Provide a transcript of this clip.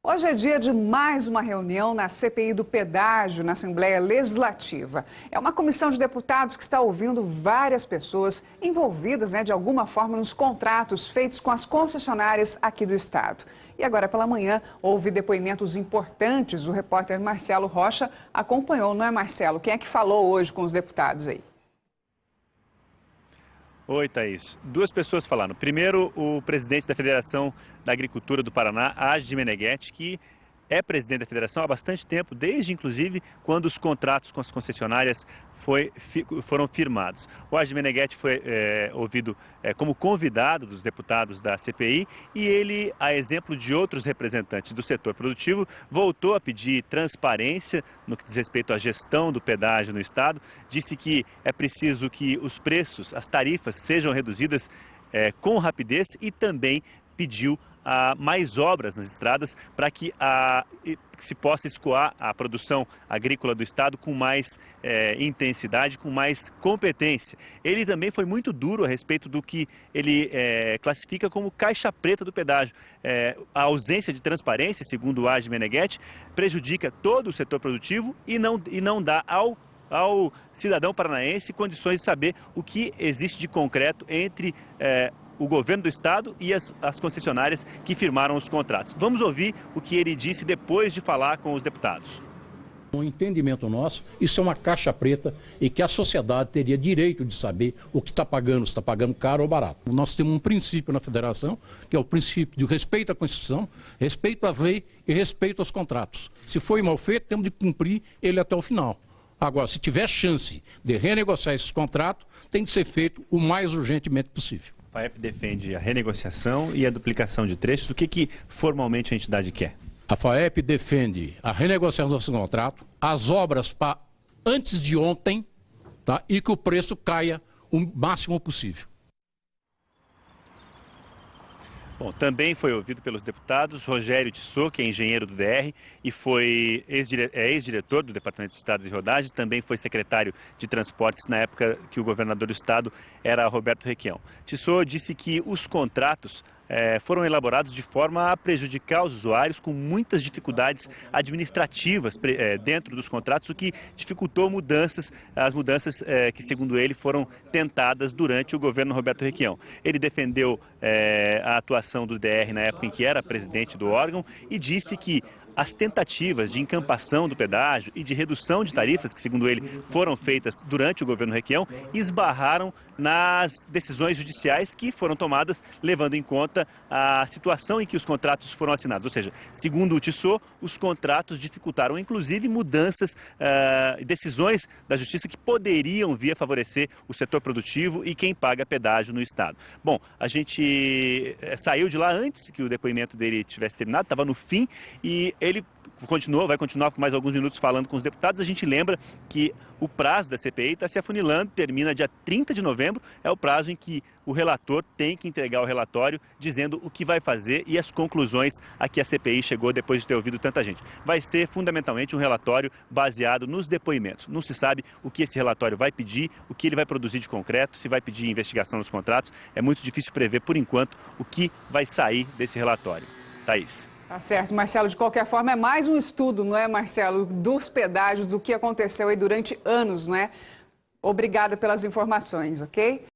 Hoje é dia de mais uma reunião na CPI do pedágio na Assembleia Legislativa. É uma comissão de deputados que está ouvindo várias pessoas envolvidas, de alguma forma, nos contratos feitos com as concessionárias aqui do estado. E agora pela manhã houve depoimentos importantes. O repórter Marcelo Rocha acompanhou, não é, Marcelo? Quem é que falou hoje com os deputados aí? Oi, Thaís. Duas pessoas falaram. Primeiro, o presidente da Federação da Agricultura do Paraná, Agi Meneghetti, que é presidente da federação há bastante tempo, desde inclusive quando os contratos com as concessionárias foram firmados. O Agi Meneghetti foi ouvido como convidado dos deputados da CPI e ele, a exemplo de outros representantes do setor produtivo, voltou a pedir transparência no que diz respeito à gestão do pedágio no estado, disse que é preciso que os preços, as tarifas sejam reduzidas com rapidez e também pediu mais obras nas estradas para que se possa escoar a produção agrícola do estado com mais intensidade, com mais competência. Ele também foi muito duro a respeito do que ele classifica como caixa preta do pedágio. A ausência de transparência, segundo o Agi Meneghetti, prejudica todo o setor produtivo e não dá ao cidadão paranaense condições de saber o que existe de concreto entre o governo do estado e as concessionárias que firmaram os contratos. Vamos ouvir o que ele disse depois de falar com os deputados. No entendimento nosso, isso é uma caixa preta e que a sociedade teria direito de saber o que está pagando, se está pagando caro ou barato. Nós temos um princípio na federação, que é o princípio de respeito à Constituição, respeito à lei e respeito aos contratos. Se foi mal feito, temos de cumprir ele até o final. Agora, se tiver chance de renegociar esses contratos, tem de ser feito o mais urgentemente possível. A FAEP defende a renegociação e a duplicação de trechos. O que formalmente a entidade quer? A FAEP defende a renegociação do contrato, as obras para antes de ontem, tá? E que o preço caia o máximo possível. Bom, também foi ouvido pelos deputados Rogério Tissot, que é engenheiro do DR e foi ex-diretor do Departamento de Estradas e Rodagens, também foi secretário de Transportes na época que o governador do estado era Roberto Requião. Tissot disse que os contratos foram elaborados de forma a prejudicar os usuários com muitas dificuldades administrativas dentro dos contratos, o que dificultou as mudanças que, segundo ele, foram tentadas durante o governo Roberto Requião. Ele defendeu a atuação do DR na época em que era presidente do órgão e disse que as tentativas de encampação do pedágio e de redução de tarifas, que segundo ele foram feitas durante o governo Requião, esbarraram nas decisões judiciais que foram tomadas levando em conta a situação em que os contratos foram assinados. Ou seja, segundo o Tissot, os contratos dificultaram inclusive mudanças, decisões da justiça que poderiam vir a favorecer o setor produtivo e quem paga pedágio no estado. Bom, a gente saiu de lá antes que o depoimento dele tivesse terminado, estava no fim e ele vai continuar por mais alguns minutos falando com os deputados. A gente lembra que o prazo da CPI está se afunilando, termina dia 30 de novembro, é o prazo em que o relator tem que entregar o relatório dizendo o que vai fazer e as conclusões a que a CPI chegou depois de ter ouvido tanta gente. Vai ser fundamentalmente um relatório baseado nos depoimentos. Não se sabe o que esse relatório vai pedir, o que ele vai produzir de concreto, se vai pedir investigação nos contratos. É muito difícil prever, por enquanto, o que vai sair desse relatório. Thaís. Tá certo, Marcelo. De qualquer forma, é mais um estudo, não é, Marcelo, dos pedágios, do que aconteceu aí durante anos, não é? Obrigada pelas informações, ok?